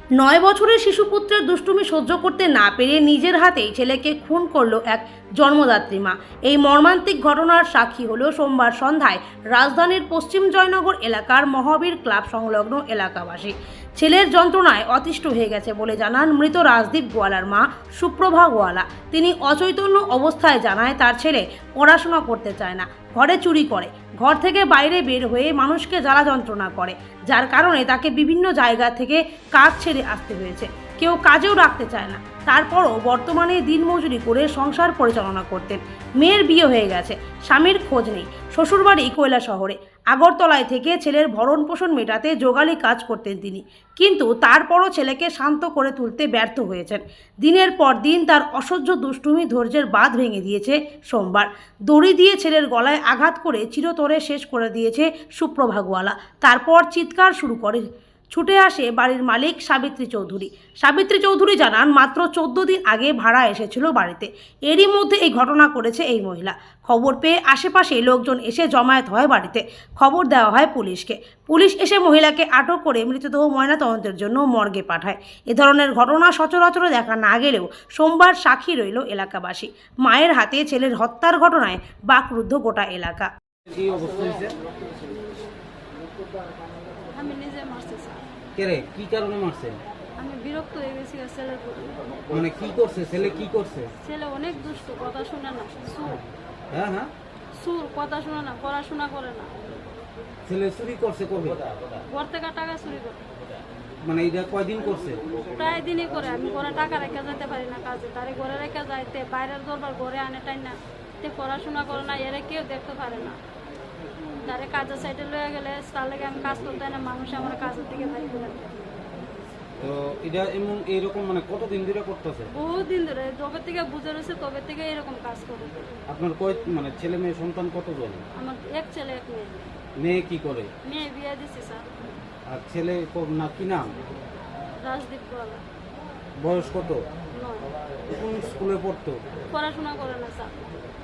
9 বছরের শিশুপুত্রের দুষ্টুমি সহ্য করতে না পেরে নিজের হাতেই ছেলেকে খুন করল এক জন্মদাত্রী মা। এই মর্মান্তিক ঘটনার সাক্ষী হলো সোমবার সন্ধ্যায় রাজধানীর পশ্চিম জয়নগর এলাকার মহাবীর ক্লাব সংলগ্ন এলাকাবাসী। ছেলের যন্ত্রণায় অতিষ্ঠ হয়ে গেছে বলে জানান মৃত রাজদীপ গোয়ালার মা সুপ্রভা গোয়ালা। তিনি অচৈতন্য অবস্থায় জানায় তার ছেলে পড়াশোনা করতে চায় না, ঘরে চুরি করে, ঘর থেকে বাইরে বের হয়ে মানুষকে জ্বালা যন্ত্রণা করে, যার কারণে তাকে বিভিন্ন জায়গা থেকে কাজ ছেড়ে আসতে হয়েছে। কেউ কাজেও রাখতে চায় না। তারপরও বর্তমানে দিনমজুরি করে সংসার পরিচালনা করতেন। মেয়ের বিয়ে হয়ে গেছে, স্বামীর খোঁজ নেই। শ্বশুরবাড়ি কৈলাসহরে। আগরতলায় থেকে ছেলের ভরণ পোষণ মেটাতে জোগালি কাজ করতেন তিনি, কিন্তু তারপরও ছেলেকে শান্ত করে তুলতে ব্যর্থ হয়েছেন। দিনের পর দিন তার অসহ্য দুষ্টুমি ধৈর্যের বাঁধ ভেঙে দিয়েছে সোমবার। দড়ি দিয়ে ছেলের গলায় আঘাত করে চিরতরে শেষ করে দিয়েছে সুপ্রভা গোয়ালা। তারপর চিৎকার শুরু করে। ছুটে আসে বাড়ির মালিক সাবিত্রী চৌধুরী। সাবিত্রী চৌধুরী জানান মাত্র 14 দিন আগে ভাড়া এসেছিল বাড়িতে। এরই মধ্যে এই ঘটনা করেছে এই মহিলা। খবর পেয়ে আশেপাশে লোকজন এসে জমায়েত হয় বাড়িতে। খবর দেওয়া হয় পুলিশকে। পুলিশ এসে মহিলাকে আটক করে মৃতদেহ ময়নাতদন্তের জন্য মর্গে পাঠায়। এ ধরনের ঘটনা সচরাচর দেখা না গেলেও সোমবার সাক্ষী রইল এলাকাবাসী। মায়ের হাতে ছেলের হত্যার ঘটনায় বাকরুদ্ধ গোটা এলাকা। আমি নিজে মারছি স্যার। কেরে কি কারণে মারছেন? আমি বিরক্ত হয়ে গেছি ছেলের প্রতি। মানে কি করছে ছেলে, কি করছে? ছেলে অনেক দুষ্ট, কথা শুনে না, হ্যাঁ হ্যাঁ, সুর কথা শুনে না, পড়াশোনা করে না। ছেলে চুরি করছে কবে? ঘর থেকে টাকা চুরি করে। মানে এটা কয়দিন করছে? প্রায় দিনই করে। আমি ঘরে টাকা রেখে যেতে পারি না কাজে, তারে ঘরে রেখে যাইতে বাইরের দরবার ঘরে আনে টাই না। তে পড়াশোনা করে না, এরা কেউ দেখতে পারে না। তারে কাজের সাইডে লয়ে গেলে তার লাগে আমি কাজ করতে না, মানুষ আমার কাজের দিকে বাড়ি করে। তো এটা এমন এইরকম মানে কতদিন ধরে করতেছে? বহুত দিন ধরে, যবে থেকে বুঝে রয়েছে তবে থেকে এরকম কাজ করে। আপনার কয় মানে ছেলে মেয়ে সন্তান কতজন? আমার এক ছেলে এক মেয়ে। মেয়ে কি করে? মেয়ে বিয়ে দিছি স্যার। আর ছেলে না কি নাম? রাজদীপ গোয়ালা। বয়স কত? 9। কোন স্কুলে পড়তো? পড়াশোনা করে না স্যার।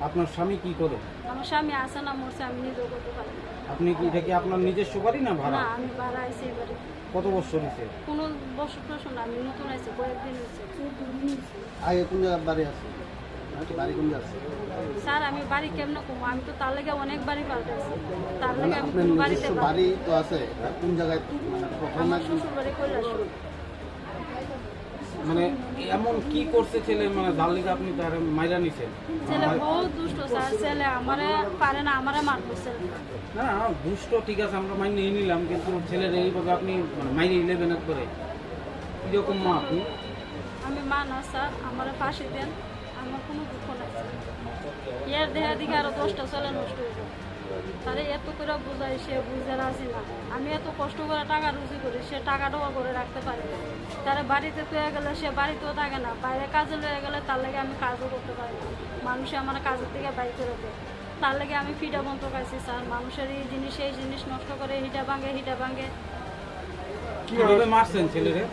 আপনার স্বামী কি করে? আমার স্বামী আছে না, মরছে, আমি নিজেও করতে পারি না। আপনি কি এটা কি আপনার নিজস্ব বাড়ি না ভাড়া? না, আমি ভাড়া আইছি এবারে। কত বছর হয়েছে? কোনো বছর টসর না, আমি নতুন আইছি, কয়েকদিন হয়েছে। আগে কোন জায়গায় বাড়ি আছে? বাড়ি কোন জায়গায় আছে? স্যার আমি বাড়ি কেমনে কমো? আমি তো তার লেগে অনেক বাড়ি পাল্টেছি। তার মানে লেগে আমি আপনার কোনো বাড়িতে নিজস্ব বাড়ি তো আছে, কোন জায়গায়? মানে প্রথম আমার শ্বশুর বাড়ি কৈলাসহর। মানে এমন কি করছে ছেলে মানে যার লিগে আপনি তার মাইরা নিছেন? ছেলে বহুত দুষ্ট স্যার। ছেলে আমারে পারে না, আমারে মারতো ছেলে। না দুষ্ট ঠিক আছে, আমরা মাইনে নিয়ে নিলাম, কিন্তু ছেলের এইভাবে আপনি মানে মাইনে 11 করে কিরকম মা আপনি? আমি মা না স্যার, আমারে ফাঁসি দেন, আমার কোনো দুঃখ নাই স্যার। এর দেহা দিকে আরো 10টা ছেলে নষ্ট হয়ে যায়। তারে এত করে বুঝাই, সে বুঝতে রাজি না। আমি এত কষ্ট করে টাকা রুজি করি, সে টাকাটাও করে রাখতে পারে না। তারে বাড়িতে পেয়ে গেলে সে বাড়িতেও থাকে না, বাইরে কাজে লয়ে গেলে তার লাগে আমি কাজও করতে পারি না। মানুষে আমার কাজের থেকে বাইর করে দেয়, তার লাগে আমি ফিটা বন্ধ খাইছি স্যার। মানুষের এই জিনিস নষ্ট করে হিটা ভাঙে। কিভাবে মারছেন ছেলেরে?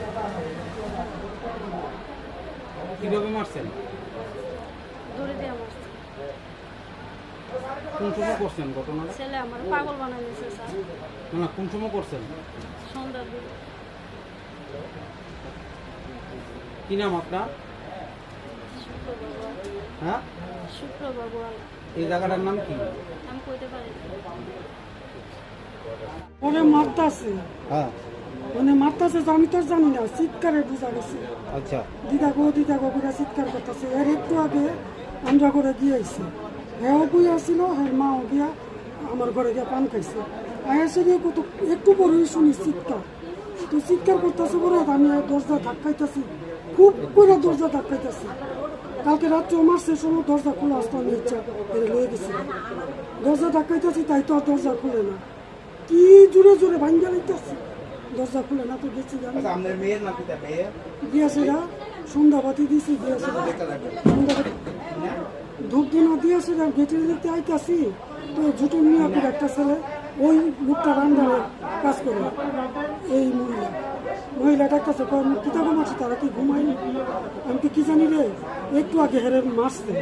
কিভাবে মারছেন? দড়ি দিয়ে মারছে। কোন সময় করছেন ঘটনাটা? ছেলে আমার পাগল বানাই দিয়েছে স্যার। না কোন সময় করছেন? সন্ধ্যার দিকে। কি নাম আপনার? হ্যাঁ, শুক্রবার গোয়ালা। এই জায়গাটার নাম কি? আমি কইতে পারি না। ওরে মারতাছে, হ্যাঁ মানে মারতাছে যে আমি তো জানি না, চিৎকারে বোঝা গেছে। আচ্ছা, দিদা গো করে চিৎকার করতেছে। এর একটু আগে আমরা ঘরে গিয়েছি, হ্যাঁ বই আসছিল, হ্যাঁ মাও গিয়া আমার ঘরে গিয়া পান খাইছে। আয়াসে গিয়ে কত একটু পরেই শুনি চিৎকার, তো চিৎকার করতেছে পরে আমি দরজা ধাক্কাইতেছি, খুব করে দরজা ধাক্কাইতেছি। কালকে রাত্রে মারছে সময় দরজা খোলা আসতো, আমি ইচ্ছা এর লয়ে গেছি। দরজা ধাক্কাইতেছি, তাই তো আর দরজা খুলে না, কি জোরে জোরে ভাঙ্গা লাইতেছি, দরজা খুলে না। তো গেছি দিয়েছিলা সন্ধ্যাবাতি দিয়েছি, দিয়েছিল সন্ধ্যাবাতি ধূপ দিনও দিয়েছে। গেটে দেখতে আইতাছি, তো জুটুন মিয়াপুর একটা ছেলে, ওই লোকটা রান্নার কাজ করে, এই মহিলাটা কাছে কিতাব মারছে, তারা কি ঘুমায়নি? আমি কি জানি রে, একটু আগে হেরে মারছে,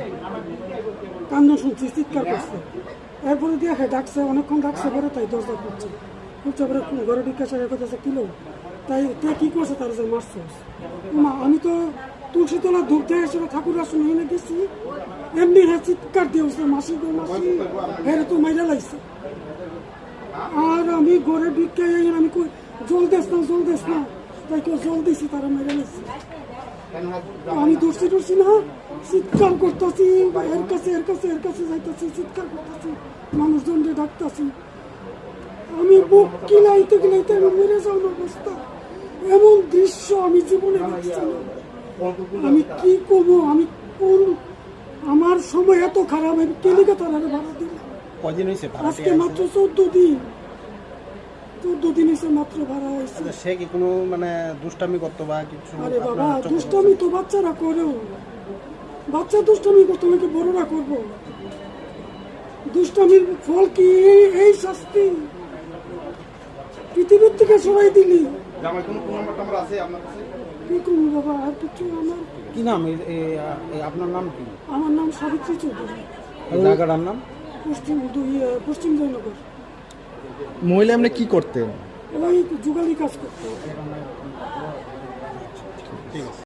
কান্না শুনছি, চিৎকার করছে। এরপরে দিয়ে ডাকছে, অনেকক্ষণ ডাকছে পরে, তাই দরজা খুলছে পরে ঘরে ঢুকে করতেছে কিলো তাই কি করছে তার যে মারছে মা আমি তো তুলসীতলা ধূপ দিয়ে এসে ঠাকুর আসনে এনে গেছি এমনি হ্যাঁ চিৎকার দিয়েছে মাসি গো মাসি হ্যাঁ তো মাইরা লাগছে আর আমি ঘরে ঢুকে আমি জল দেস না তাই কেউ জল দিছি তারা মেরে লাগছে আমি দৌড়ছি না চিৎকার করতেছি এর কাছে যাইতেছি চিৎকার করতেছি মানুষজনকে ডাকতেছি আমি বুক কিলাইতে আমি মরে যাওয়ার অবস্থা এমন দৃশ্য আমি জীবনে দেখছি না। আমি কি করবো আমি কোন আমার সময় এত খারাপ আমি কেলিকে তারা ভাড়া দিলাম কদিন হয়েছে আজকে মাত্র 14 দিন হয়েছে মাত্র ভাড়া হয়েছে। সে কি কোনো মানে দুষ্টামি করতো বা কিছু? আরে বাবা দুষ্টামি তো বাচ্চারা করেও বাচ্চা দুষ্টামি করতো নাকি বড়রা করবো দুষ্টামির ফল কি এই শাস্তি পৃথিবীর থেকে সবাই দিলি কি করবো বাবা আর কিছু আমার কি নাম আপনার নাম কি? আমার নাম সাবিত্রী চৌধুরী এই জায়গাটার নাম? পশ্চিম জয়নগর। মহিলা আপনি কি করতেন? ওই যুগালি কাজ করতো।